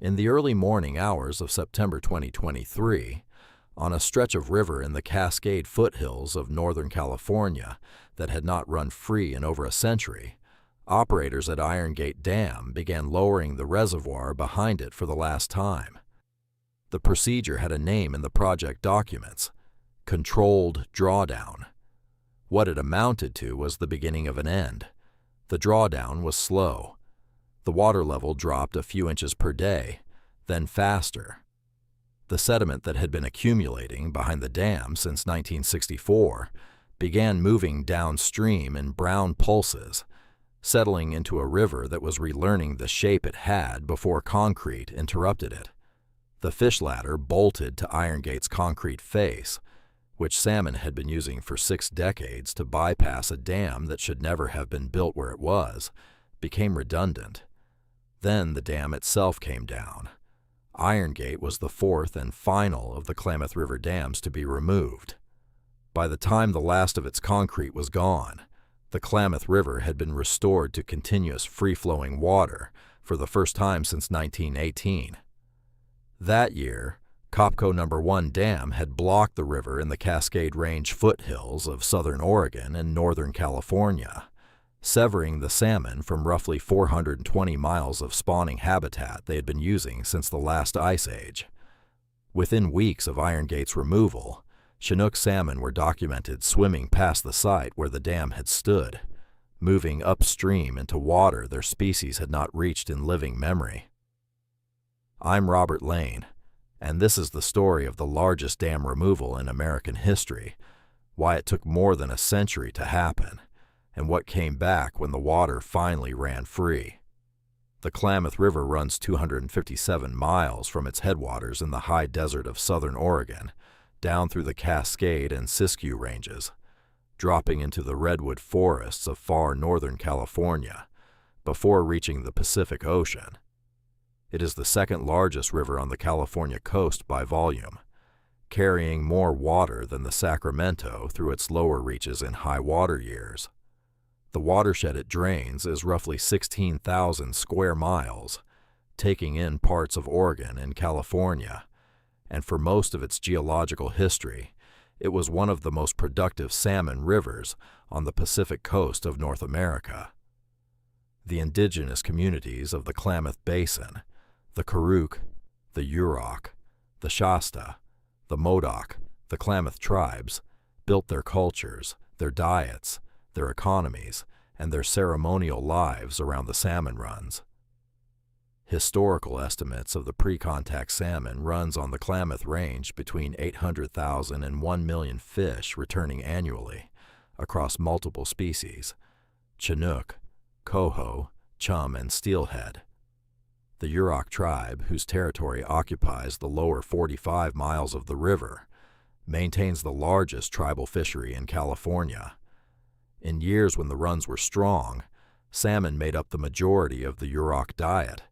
In the early morning hours of September 2023, on a stretch of river in the Cascade foothills of Northern California that had not run free in over a century, operators at Iron Gate Dam began lowering the reservoir behind it for the last time. The procedure had a name in the project documents: controlled drawdown. What it amounted to was the beginning of an end. The drawdown was slow. The water level dropped a few inches per day, then faster. The sediment that had been accumulating behind the dam since 1964 began moving downstream in brown pulses, settling into a river that was relearning the shape it had before concrete interrupted it. The fish ladder bolted to Iron Gate's concrete face, which salmon had been using for 6 decades to bypass a dam that should never have been built where it was, became redundant. Then the dam itself came down. Iron Gate was the 4th and final of the Klamath River dams to be removed. By the time the last of its concrete was gone, the Klamath River had been restored to continuous free-flowing water for the first time since 1918. That year, Copco No. 1 Dam had blocked the river in the Cascade Range foothills of southern Oregon and northern California, severing the salmon from roughly 420 miles of spawning habitat they had been using since the last ice age. Within weeks of Iron Gate's removal, Chinook salmon were documented swimming past the site where the dam had stood, moving upstream into water their species had not reached in living memory. I'm Robert Lane, and this is the story of the largest dam removal in American history, why it took more than a century to happen, and what came back when the water finally ran free. The Klamath River runs 257 miles from its headwaters in the high desert of southern Oregon, down through the Cascade and Siskiyou ranges, dropping into the redwood forests of far northern California, before reaching the Pacific Ocean. It is the second largest river on the California coast by volume, carrying more water than the Sacramento through its lower reaches in high water years. The watershed it drains is roughly 16,000 square miles, taking in parts of Oregon and California, and for most of its geological history, it was one of the most productive salmon rivers on the Pacific coast of North America. The indigenous communities of the Klamath Basin, the Karuk, the Yurok, the Shasta, the Modoc, the Klamath tribes, built their cultures, their diets, their economies, and their ceremonial lives around the salmon runs. Historical estimates of the pre-contact salmon runs on the Klamath Range between 800,000 and 1 million fish returning annually across multiple species: Chinook, Coho, Chum, and Steelhead. The Yurok tribe, whose territory occupies the lower 45 miles of the river, maintains the largest tribal fishery in California. In years when the runs were strong, salmon made up the majority of the Yurok diet.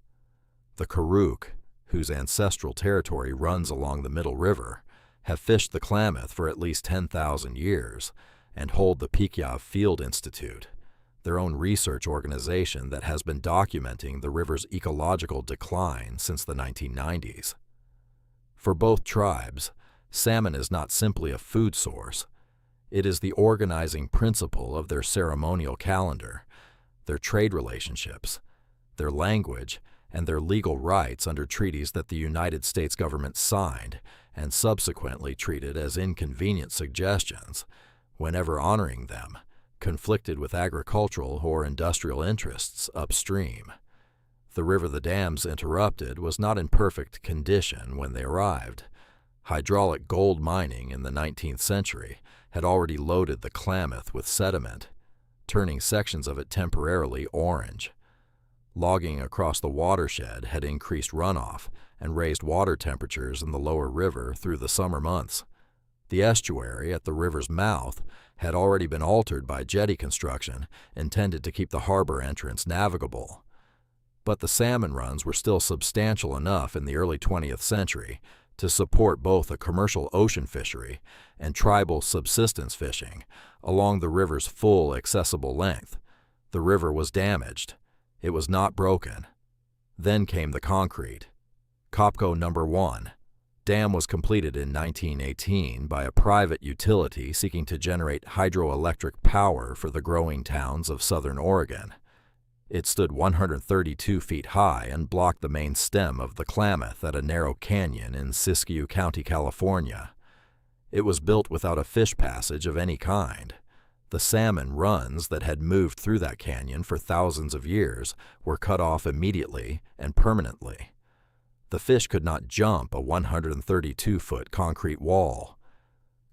The Karuk, whose ancestral territory runs along the Middle River, have fished the Klamath for at least 10,000 years and hold the Pikyov Field Institute, their own research organization that has been documenting the river's ecological decline since the 1990s. For both tribes, salmon is not simply a food source. It is the organizing principle of their ceremonial calendar, their trade relationships, their language, and their legal rights under treaties that the United States government signed and subsequently treated as inconvenient suggestions, whenever honoring them conflicted with agricultural or industrial interests upstream. The river the dams interrupted was not in perfect condition when they arrived. Hydraulic gold mining in the 19th century had already loaded the Klamath with sediment, turning sections of it temporarily orange. Logging across the watershed had increased runoff and raised water temperatures in the lower river through the summer months. The estuary at the river's mouth had already been altered by jetty construction intended to keep the harbor entrance navigable. But the salmon runs were still substantial enough in the early 20th century to support both a commercial ocean fishery and tribal subsistence fishing along the river's full accessible length. The river was damaged. It was not broken. Then came the concrete. Copco Number 1. Dam was completed in 1918 by a private utility seeking to generate hydroelectric power for the growing towns of southern Oregon. It stood 132 feet high and blocked the main stem of the Klamath at a narrow canyon in Siskiyou County, California. It was built without a fish passage of any kind. The salmon runs that had moved through that canyon for thousands of years were cut off immediately and permanently. The fish could not jump a 132-foot concrete wall.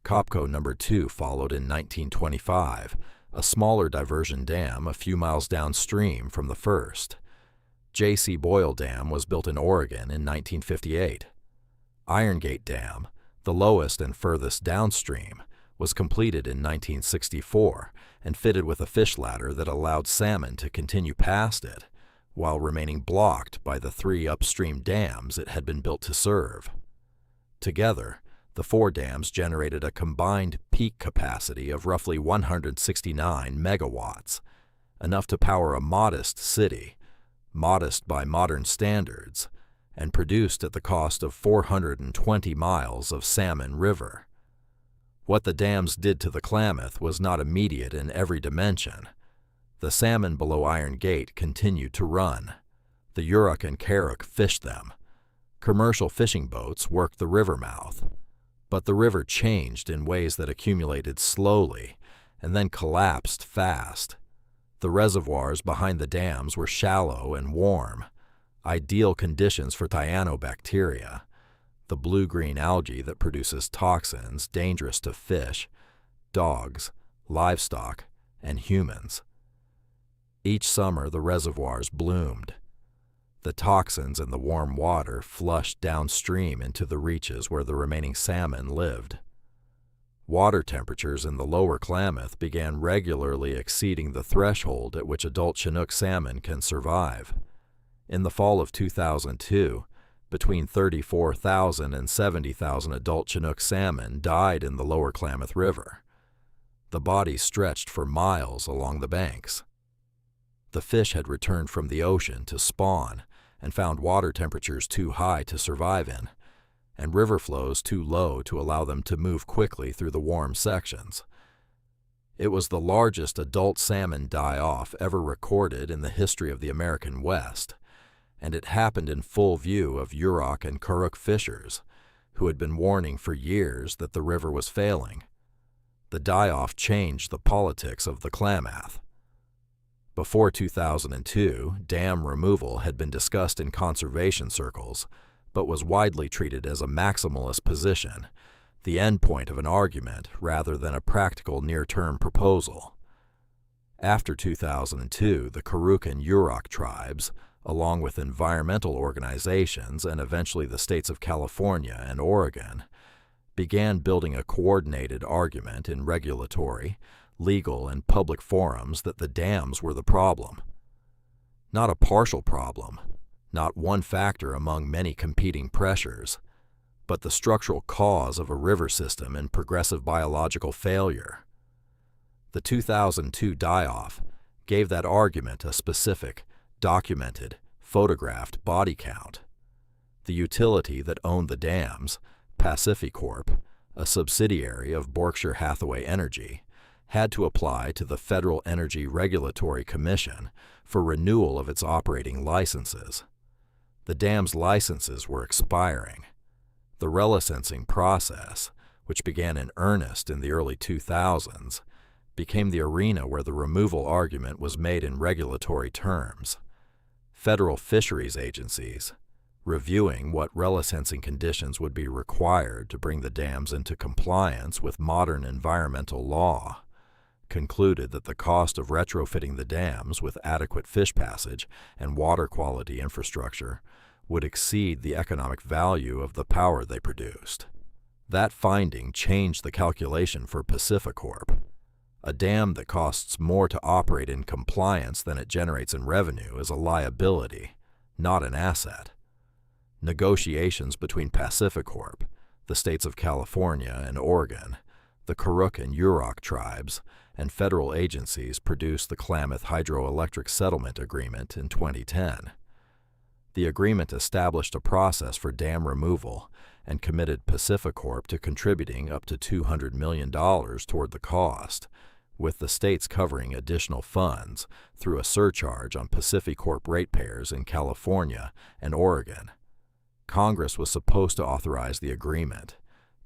Copco Number 2 followed in 1925, a smaller diversion dam a few miles downstream from the first. J.C. Boyle Dam was built in Oregon in 1958. Iron Gate Dam, the lowest and furthest downstream, was completed in 1964 and fitted with a fish ladder that allowed salmon to continue past it, while remaining blocked by the 3 upstream dams it had been built to serve. Together, the 4 dams generated a combined peak capacity of roughly 169 megawatts, enough to power a modest city, modest by modern standards, and produced at the cost of 420 miles of salmon river. What the dams did to the Klamath was not immediate in every dimension. The salmon below Iron Gate continued to run. The Yurok and Karuk fished them. Commercial fishing boats worked the river mouth. But the river changed in ways that accumulated slowly and then collapsed fast. The reservoirs behind the dams were shallow and warm, ideal conditions for cyanobacteria, the blue-green algae that produces toxins dangerous to fish, dogs, livestock, and humans. Each summer the reservoirs bloomed. The toxins in the warm water flushed downstream into the reaches where the remaining salmon lived. Water temperatures in the lower Klamath began regularly exceeding the threshold at which adult Chinook salmon can survive. In the fall of 2002, between 34,000 and 70,000 adult Chinook salmon died in the lower Klamath River. The bodies stretched for miles along the banks. The fish had returned from the ocean to spawn and found water temperatures too high to survive in, and river flows too low to allow them to move quickly through the warm sections. It was the largest adult salmon die-off ever recorded in the history of the American West, and it happened in full view of Yurok and Karuk fishers, who had been warning for years that the river was failing. The die-off changed the politics of the Klamath. Before 2002, dam removal had been discussed in conservation circles, but was widely treated as a maximalist position, the end point of an argument rather than a practical near-term proposal. After 2002, the Karuk and Yurok tribes, along with environmental organizations and eventually the states of California and Oregon, began building a coordinated argument in regulatory, legal, and public forums that the dams were the problem. Not a partial problem, not one factor among many competing pressures, but the structural cause of a river system in progressive biological failure. The 2002 die-off gave that argument a specific, documented, photographed body count. The utility that owned the dams, PacifiCorp, a subsidiary of Berkshire Hathaway Energy, had to apply to the Federal Energy Regulatory Commission for renewal of its operating licenses. The dam's licenses were expiring. The relicensing process, which began in earnest in the early 2000s, became the arena where the removal argument was made in regulatory terms. Federal fisheries agencies, reviewing what relicensing conditions would be required to bring the dams into compliance with modern environmental law, concluded that the cost of retrofitting the dams with adequate fish passage and water quality infrastructure would exceed the economic value of the power they produced. That finding changed the calculation for PacifiCorp. A dam that costs more to operate in compliance than it generates in revenue is a liability, not an asset. Negotiations between PacifiCorp, the states of California and Oregon, the Karuk and Yurok tribes, and federal agencies produced the Klamath Hydroelectric Settlement Agreement in 2010. The agreement established a process for dam removal and committed Pacificorp to contributing up to $200 million toward the cost, with the states covering additional funds through a surcharge on Pacificorp ratepayers in California and Oregon. Congress was supposed to authorize the agreement.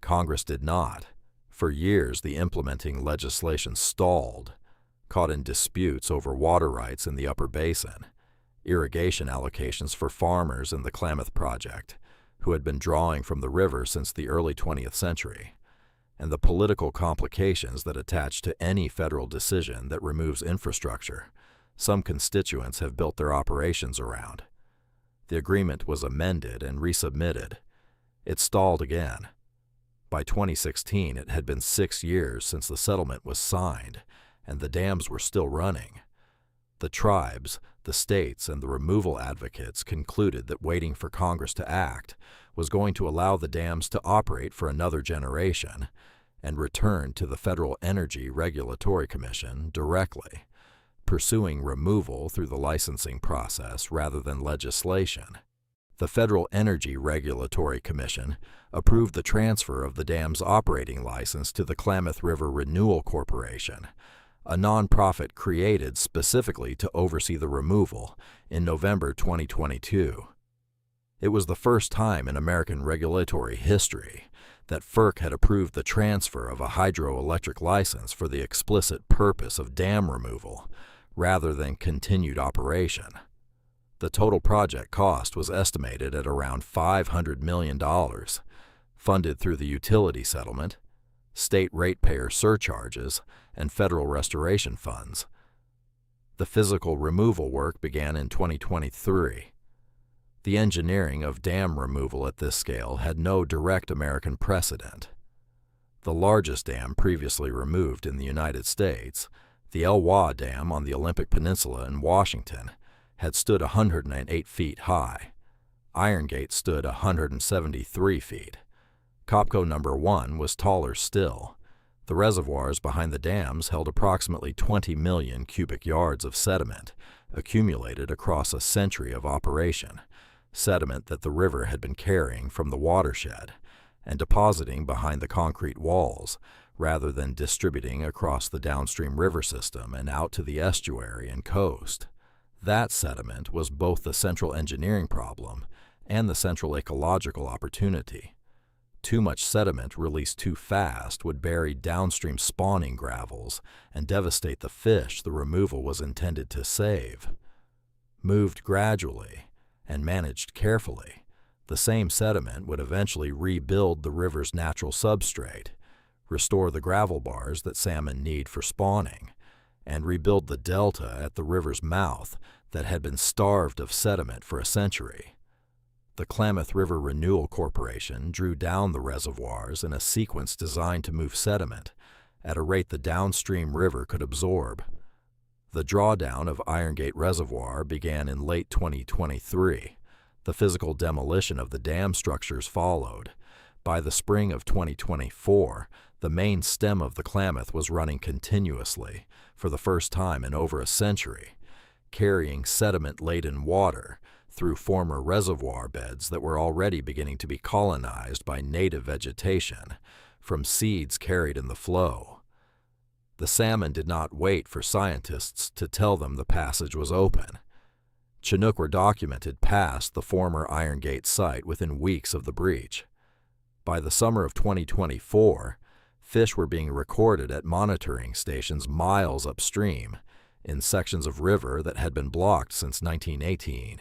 Congress did not. For years, the implementing legislation stalled, caught in disputes over water rights in the Upper Basin, irrigation allocations for farmers in the Klamath Project, who had been drawing from the river since the early 20th century, and the political complications that attach to any federal decision that removes infrastructure some constituents have built their operations around. The agreement was amended and resubmitted. It stalled again. By 2016, it had been 6 years since the settlement was signed, and the dams were still running. The tribes, the states, and the removal advocates concluded that waiting for Congress to act was going to allow the dams to operate for another generation and return to the Federal Energy Regulatory Commission directly, pursuing removal through the licensing process rather than legislation. The Federal Energy Regulatory Commission approved the transfer of the dam's operating license to the Klamath River Renewal Corporation, a nonprofit created specifically to oversee the removal, in November 2022. It was the first time in American regulatory history that FERC had approved the transfer of a hydroelectric license for the explicit purpose of dam removal, rather than continued operation. The total project cost was estimated at around $500 million, funded through the utility settlement, state ratepayer surcharges, and federal restoration funds. The physical removal work began in 2023. The engineering of dam removal at this scale had no direct American precedent. The largest dam previously removed in the United States, the El Wah Dam on the Olympic Peninsula in Washington, had stood 108 feet high. Iron Gate stood 173 feet. Copco No. 1 was taller still. The reservoirs behind the dams held approximately 20 million cubic yards of sediment accumulated across a century of operation, sediment that the river had been carrying from the watershed and depositing behind the concrete walls, rather than distributing across the downstream river system and out to the estuary and coast. That sediment was both the central engineering problem and the central ecological opportunity. Too much sediment released too fast would bury downstream spawning gravels and devastate the fish the removal was intended to save. Moved gradually and managed carefully, the same sediment would eventually rebuild the river's natural substrate, restore the gravel bars that salmon need for spawning, and rebuild the delta at the river's mouth that had been starved of sediment for a century. The Klamath River Renewal Corporation drew down the reservoirs in a sequence designed to move sediment at a rate the downstream river could absorb. The drawdown of Iron Gate Reservoir began in late 2023. The physical demolition of the dam structures followed. By the spring of 2024, the main stem of the Klamath was running continuously, for the first time in over a century, carrying sediment-laden water through former reservoir beds that were already beginning to be colonized by native vegetation from seeds carried in the flow. The salmon did not wait for scientists to tell them the passage was open. Chinook were documented past the former Iron Gate site within weeks of the breach. By the summer of 2024, fish were being recorded at monitoring stations miles upstream in sections of river that had been blocked since 1918.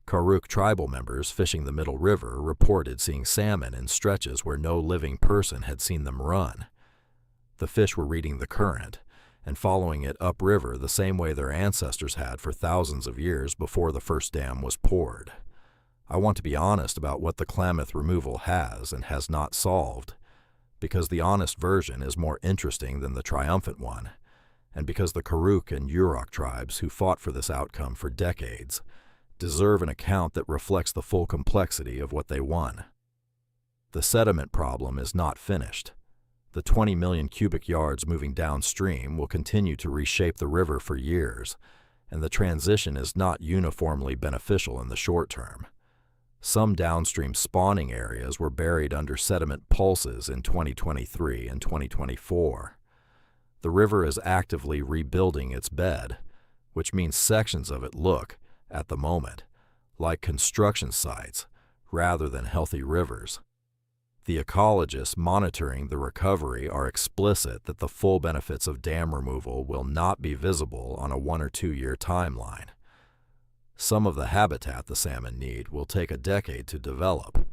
Karuk tribal members fishing the Middle River reported seeing salmon in stretches where no living person had seen them run. The fish were reading the current and following it upriver the same way their ancestors had for thousands of years before the first dam was poured. I want to be honest about what the Klamath removal has and has not solved, because the honest version is more interesting than the triumphant one, and because the Karuk and Yurok tribes who fought for this outcome for decades deserve an account that reflects the full complexity of what they won. The sediment problem is not finished. The 20 million cubic yards moving downstream will continue to reshape the river for years, and the transition is not uniformly beneficial in the short term. Some downstream spawning areas were buried under sediment pulses in 2023 and 2024. The river is actively rebuilding its bed, which means sections of it look, at the moment, like construction sites rather than healthy rivers. The ecologists monitoring the recovery are explicit that the full benefits of dam removal will not be visible on a 1 or 2 year timeline. Some of the habitat the salmon need will take a decade to develop.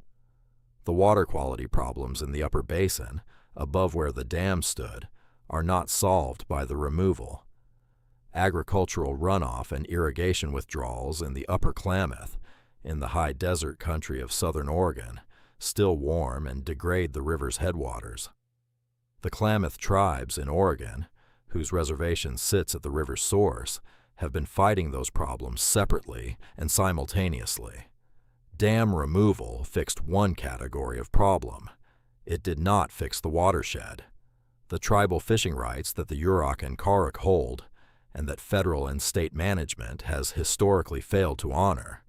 The water quality problems in the upper basin, above where the dam stood, are not solved by the removal. Agricultural runoff and irrigation withdrawals in the upper Klamath, in the high desert country of southern Oregon, still warm and degrade the river's headwaters. The Klamath tribes in Oregon, whose reservation sits at the river's source, have been fighting those problems separately and simultaneously. Dam removal fixed one category of problem. It did not fix the watershed. The tribal fishing rights that the Yurok and Karuk hold, and that federal and state management has historically failed to honor,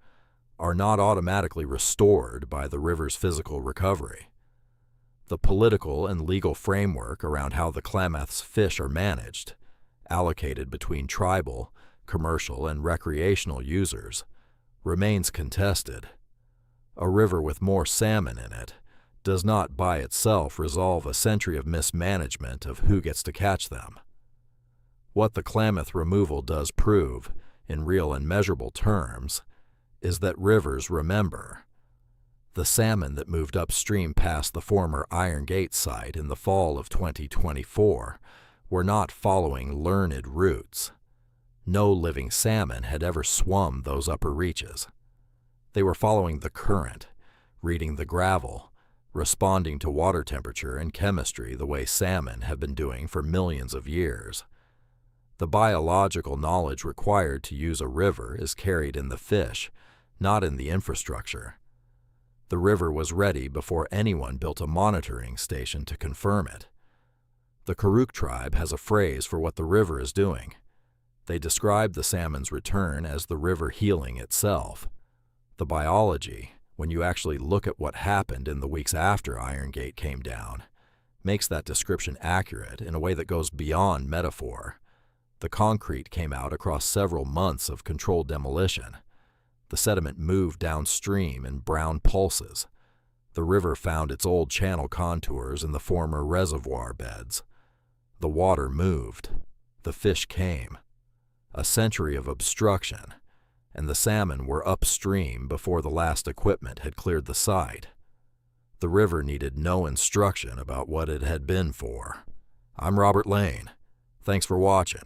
are not automatically restored by the river's physical recovery. The political and legal framework around how the Klamath's fish are managed, allocated between tribal, commercial, and recreational users, remains contested. A river with more salmon in it does not by itself resolve a century of mismanagement of who gets to catch them. What the Klamath removal does prove, in real and measurable terms, is that rivers remember. The salmon that moved upstream past the former Iron Gate site in the fall of 2024 were not following learned routes. No living salmon had ever swum those upper reaches. They were following the current, reading the gravel, responding to water temperature and chemistry the way salmon have been doing for millions of years. The biological knowledge required to use a river is carried in the fish, not in the infrastructure. The river was ready before anyone built a monitoring station to confirm it. The Karuk tribe has a phrase for what the river is doing. They describe the salmon's return as the river healing itself. The biology, when you actually look at what happened in the weeks after Iron Gate came down, makes that description accurate in a way that goes beyond metaphor. The concrete came out across several months of controlled demolition. The sediment moved downstream in brown pulses. The river found its old channel contours in the former reservoir beds. The water moved. The fish came. A century of obstruction, and the salmon were upstream before the last equipment had cleared the site. The river needed no instruction about what it had been for. I'm Robert Lane. Thanks for watching.